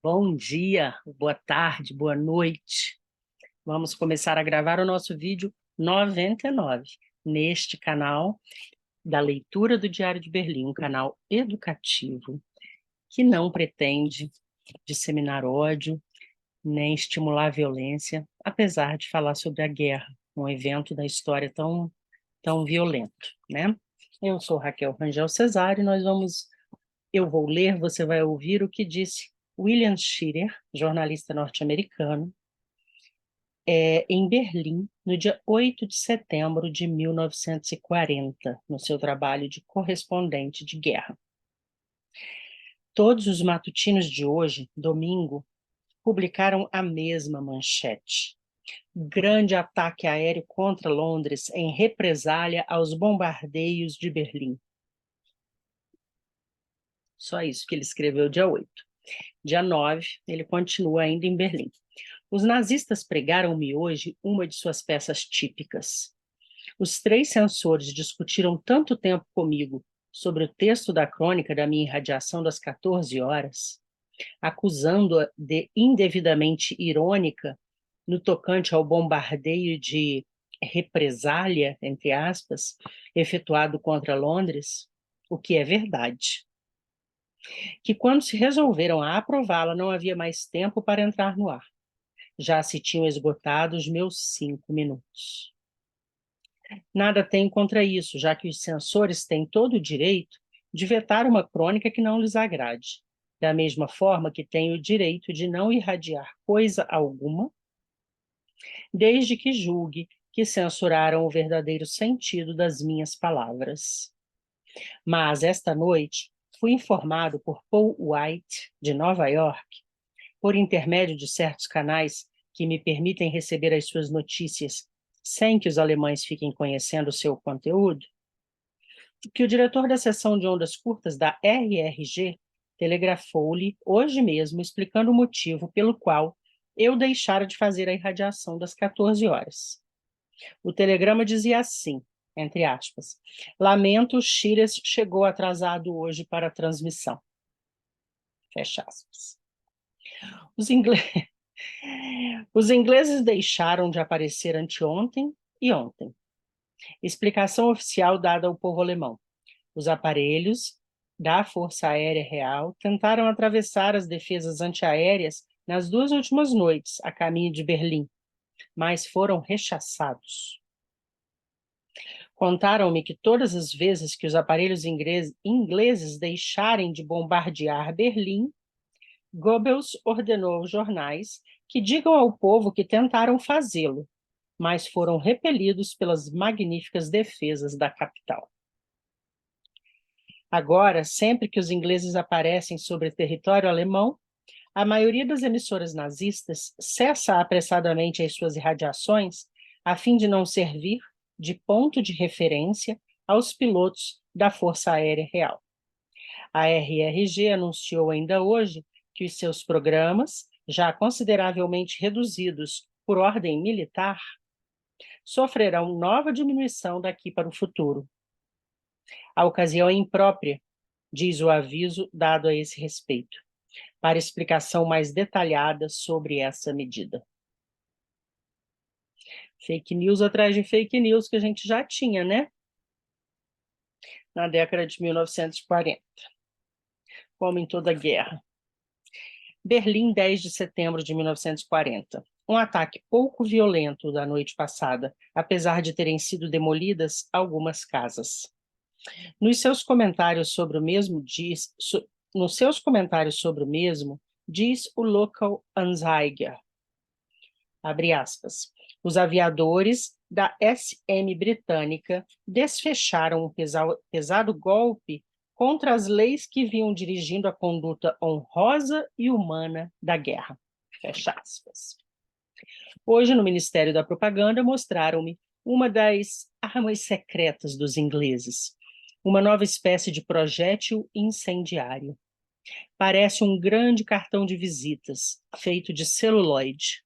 Bom dia, boa tarde, boa noite. Vamos começar a gravar o nosso vídeo 99 neste canal da Leitura do Diário de Berlim, um canal educativo que não pretende disseminar ódio nem estimular a violência, apesar de falar sobre a guerra, um evento da história tão violento, né? Eu sou Raquel Rangel Cesário e eu vou ler, você vai ouvir o que disse William Shirer, jornalista norte-americano, em Berlim, no dia 8 de setembro de 1940, no seu trabalho de correspondente de guerra. Todos os matutinos de hoje, domingo, publicaram a mesma manchete. Grande ataque aéreo contra Londres em represália aos bombardeios de Berlim. Só isso que ele escreveu dia 8. Dia 9, ele continua ainda em Berlim. Os nazistas pregaram-me hoje uma de suas peças típicas. Os 3 censores discutiram tanto tempo comigo sobre o texto da crônica da minha irradiação das 14 horas, acusando-a de indevidamente irônica no tocante ao bombardeio de represália, entre aspas, efetuado contra Londres, o que é verdade. Que quando se resolveram a aprová-la, não havia mais tempo para entrar no ar. Já se tinham esgotado os meus 5 minutos. Nada tenho contra isso, já que os censores têm todo o direito de vetar uma crônica que não lhes agrade, da mesma forma que têm o direito de não irradiar coisa alguma, desde que julgue que censuraram o verdadeiro sentido das minhas palavras. Mas, esta noite, fui informado por Paul White, de Nova York, por intermédio de certos canais que me permitem receber as suas notícias sem que os alemães fiquem conhecendo o seu conteúdo, que o diretor da seção de ondas curtas da RRG telegrafou-lhe hoje mesmo explicando o motivo pelo qual eu deixara de fazer a irradiação das 14 horas. O telegrama dizia assim, entre aspas, lamento, Shires chegou atrasado hoje para a transmissão. Fecha aspas. Os ingleses deixaram de aparecer anteontem e ontem. Explicação oficial dada ao povo alemão. Os aparelhos da Força Aérea Real tentaram atravessar as defesas antiaéreas nas 2 últimas noites, a caminho de Berlim, mas foram rechaçados. Contaram-me que todas as vezes que os aparelhos ingleses deixarem de bombardear Berlim, Goebbels ordenou aos jornais que digam ao povo que tentaram fazê-lo, mas foram repelidos pelas magníficas defesas da capital. Agora, sempre que os ingleses aparecem sobre território alemão, a maioria das emissoras nazistas cessa apressadamente as suas irradiações a fim de não servir de ponto de referência aos pilotos da Força Aérea Real. A RRG anunciou ainda hoje que os seus programas, já consideravelmente reduzidos por ordem militar, sofrerão nova diminuição daqui para o futuro. A ocasião é imprópria, diz o aviso dado a esse respeito, para explicação mais detalhada sobre essa medida. Fake news atrás de fake news que a gente já tinha, né? Na década de 1940, como em toda guerra. Berlim, 10 de setembro de 1940. Um ataque pouco violento da noite passada, apesar de terem sido demolidas algumas casas. Nos seus comentários sobre o mesmo, diz o Local Anzeiger, abre aspas, os aviadores da SM britânica desfecharam um pesado golpe contra as leis que vinham dirigindo a conduta honrosa e humana da guerra. Fecha aspas. Hoje, no Ministério da Propaganda, mostraram-me uma das armas secretas dos ingleses, uma nova espécie de projétil incendiário. Parece um grande cartão de visitas, feito de celuloide.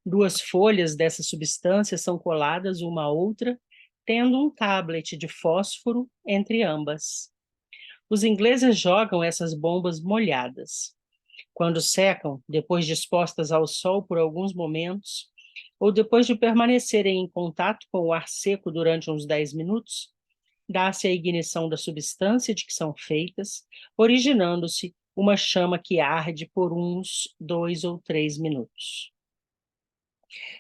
2 folhas dessa substância são coladas uma à outra, tendo um tablet de fósforo entre ambas. Os ingleses jogam essas bombas molhadas. Quando secam, depois de expostas ao sol por alguns momentos, ou depois de permanecerem em contato com o ar seco durante uns 10 minutos, dá-se a ignição da substância de que são feitas, originando-se uma chama que arde por uns 2 ou 3 minutos.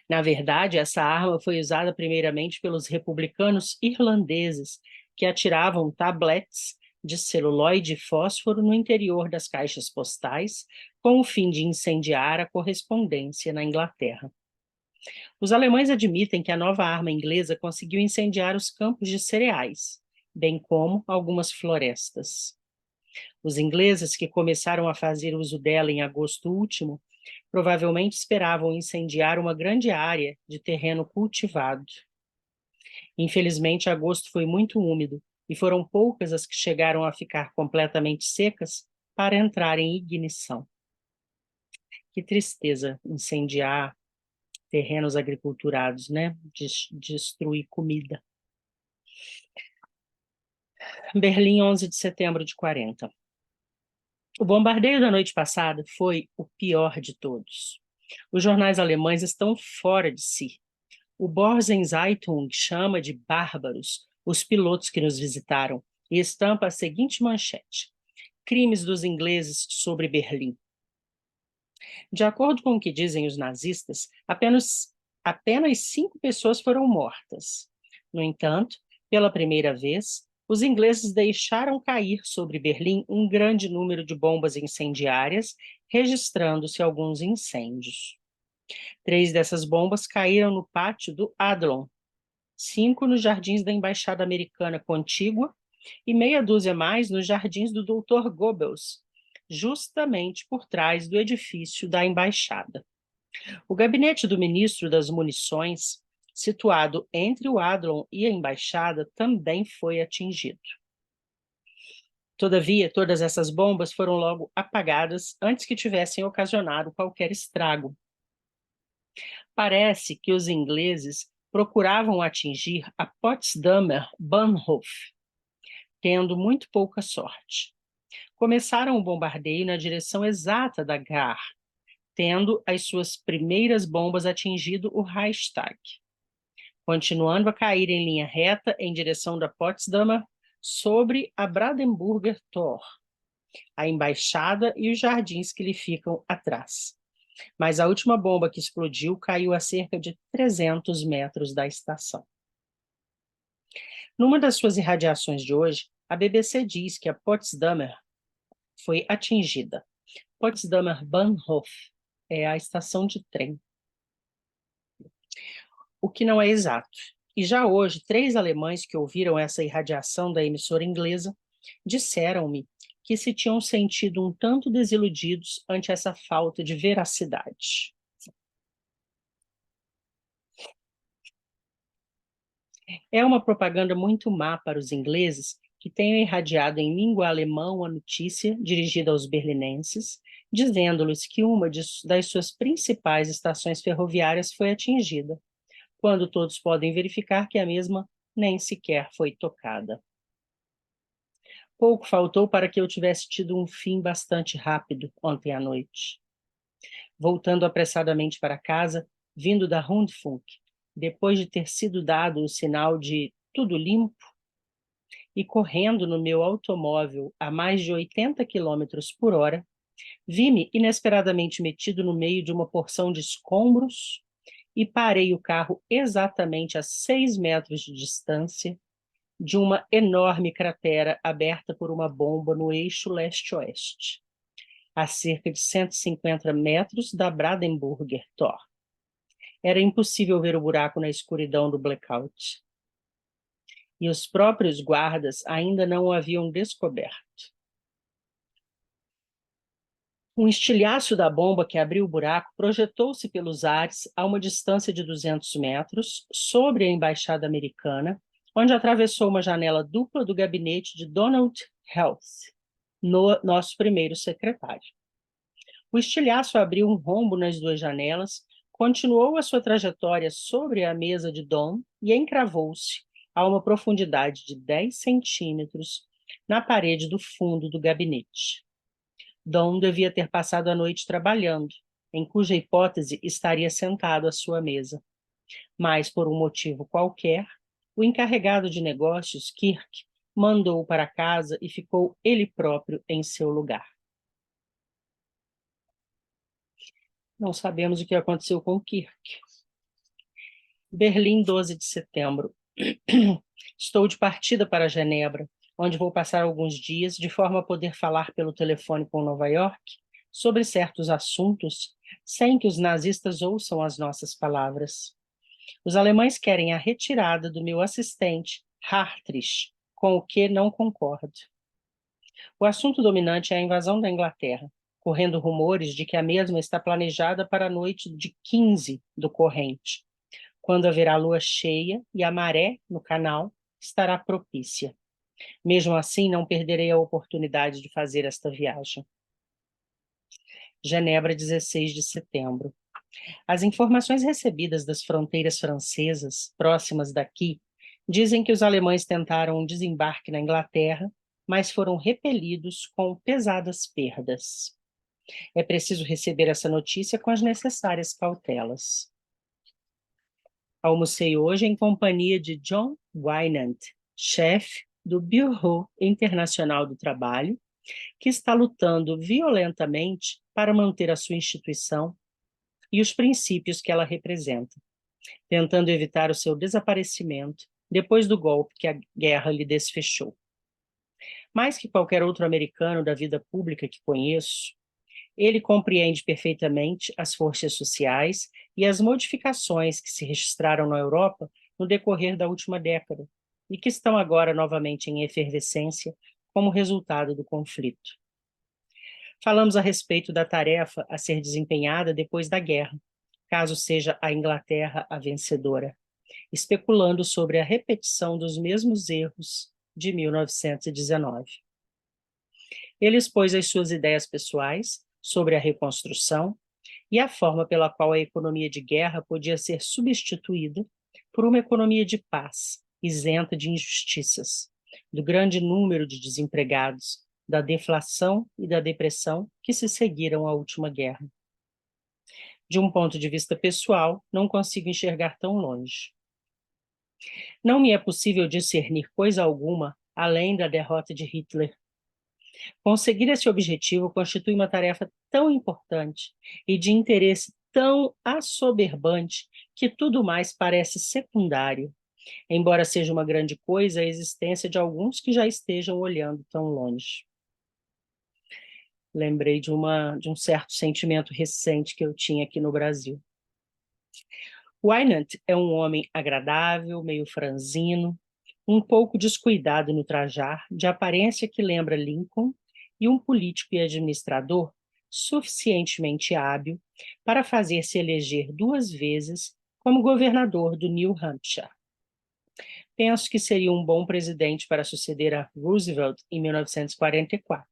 Na verdade, essa arma foi usada primeiramente pelos republicanos irlandeses, que atiravam tabletes de celuloide e fósforo no interior das caixas postais, com o fim de incendiar a correspondência na Inglaterra. Os alemães admitem que a nova arma inglesa conseguiu incendiar os campos de cereais, bem como algumas florestas. Os ingleses, que começaram a fazer uso dela em agosto último, provavelmente esperavam incendiar uma grande área de terreno cultivado. Infelizmente, agosto foi muito úmido e foram poucas as que chegaram a ficar completamente secas para entrar em ignição. Que tristeza incendiar terrenos agriculturados, né? Destruir comida. Berlim, 11 de setembro de 40. O bombardeio da noite passada foi o pior de todos. Os jornais alemães estão fora de si. O Börsen-Zeitung chama de bárbaros os pilotos que nos visitaram e estampa a seguinte manchete: crimes dos ingleses sobre Berlim. De acordo com o que dizem os nazistas, apenas 5 pessoas foram mortas. No entanto, pela primeira vez, os ingleses deixaram cair sobre Berlim um grande número de bombas incendiárias, registrando-se alguns incêndios. 3 dessas bombas caíram no pátio do Adlon, 5 nos jardins da Embaixada Americana contígua e meia dúzia mais nos jardins do Dr. Goebbels, justamente por trás do edifício da Embaixada. O gabinete do ministro das munições, situado entre o Adlon e a Embaixada, também foi atingido. Todavia, todas essas bombas foram logo apagadas antes que tivessem ocasionado qualquer estrago. Parece que os ingleses procuravam atingir a Potsdamer Bahnhof, tendo muito pouca sorte. Começaram o bombardeio na direção exata da Gare, tendo as suas primeiras bombas atingido o Reichstag, continuando a cair em linha reta em direção da Potsdamer sobre a Brandenburger Tor, a embaixada e os jardins que lhe ficam atrás. Mas a última bomba que explodiu caiu a cerca de 300 metros da estação. Numa das suas irradiações de hoje, a BBC diz que a Potsdamer foi atingida. Potsdamer Bahnhof é a estação de trem. O que não é exato. E já hoje, 3 alemães que ouviram essa irradiação da emissora inglesa disseram-me que se tinham sentido um tanto desiludidos ante essa falta de veracidade. É uma propaganda muito má para os ingleses que tenham irradiado em língua alemã a notícia dirigida aos berlinenses, dizendo-lhes que uma das suas principais estações ferroviárias foi atingida, quando todos podem verificar que a mesma nem sequer foi tocada. Pouco faltou para que eu tivesse tido um fim bastante rápido ontem à noite. Voltando apressadamente para casa, vindo da Rundfunk, depois de ter sido dado o sinal de tudo limpo, e correndo no meu automóvel a mais de 80 km por hora, vi-me inesperadamente metido no meio de uma porção de escombros e parei o carro exatamente a 6 metros de distância de uma enorme cratera aberta por uma bomba no eixo leste-oeste, a cerca de 150 metros da Brandenburger Tor. Era impossível ver o buraco na escuridão do blackout. E os próprios guardas ainda não o haviam descoberto. Um estilhaço da bomba que abriu o buraco projetou-se pelos ares a uma distância de 200 metros sobre a embaixada americana, onde atravessou uma janela dupla do gabinete de Donald Heath, nosso primeiro secretário. O estilhaço abriu um rombo nas 2 janelas, continuou a sua trajetória sobre a mesa de Don e encravou-se a uma profundidade de 10 centímetros na parede do fundo do gabinete. Dom devia ter passado a noite trabalhando, em cuja hipótese estaria sentado à sua mesa. Mas, por um motivo qualquer, o encarregado de negócios, Kirk, mandou-o para casa e ficou ele próprio em seu lugar. Não sabemos o que aconteceu com Kirk. Berlim, 12 de setembro. Estou de partida para Genebra, onde vou passar alguns dias, de forma a poder falar pelo telefone com Nova York sobre certos assuntos, sem que os nazistas ouçam as nossas palavras. Os alemães querem a retirada do meu assistente, Hartrich, com o que não concordo. O assunto dominante é a invasão da Inglaterra, correndo rumores de que a mesma está planejada para a noite de 15 do corrente, quando haverá lua cheia e a maré no canal estará propícia. Mesmo assim, não perderei a oportunidade de fazer esta viagem. Genebra, 16 de setembro. As informações recebidas das fronteiras francesas, próximas daqui, dizem que os alemães tentaram um desembarque na Inglaterra, mas foram repelidos com pesadas perdas. É preciso receber essa notícia com as necessárias cautelas. Almocei hoje em companhia de John Wynant, chefe do Bureau Internacional do Trabalho, que está lutando violentamente para manter a sua instituição e os princípios que ela representa, tentando evitar o seu desaparecimento depois do golpe que a guerra lhe desfechou. Mais que qualquer outro americano da vida pública que conheço, ele compreende perfeitamente as forças sociais e as modificações que se registraram na Europa no decorrer da última década e que estão agora novamente em efervescência como resultado do conflito. Falamos a respeito da tarefa a ser desempenhada depois da guerra, caso seja a Inglaterra a vencedora, especulando sobre a repetição dos mesmos erros de 1919. Ele expôs as suas ideias pessoais sobre a reconstrução e a forma pela qual a economia de guerra podia ser substituída por uma economia de paz, isenta de injustiças, do grande número de desempregados, da deflação e da depressão que se seguiram à última guerra. De um ponto de vista pessoal, não consigo enxergar tão longe. Não me é possível discernir coisa alguma além da derrota de Hitler. Conseguir esse objetivo constitui uma tarefa tão importante e de interesse tão assoberbante que tudo mais parece secundário, embora seja uma grande coisa a existência de alguns que já estejam olhando tão longe. Lembrei de um certo sentimento recente que eu tinha aqui no Brasil. Wynant é um homem agradável, meio franzino, um pouco descuidado no trajar, de aparência que lembra Lincoln, e um político e administrador suficientemente hábil para fazer-se eleger 2 vezes como governador do New Hampshire. Penso que seria um bom presidente para suceder a Roosevelt em 1944,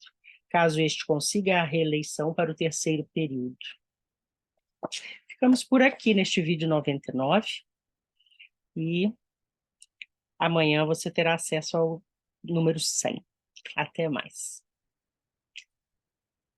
caso este consiga a reeleição para o 3º período. Ficamos por aqui neste vídeo 99 e amanhã você terá acesso ao número 100. Até mais.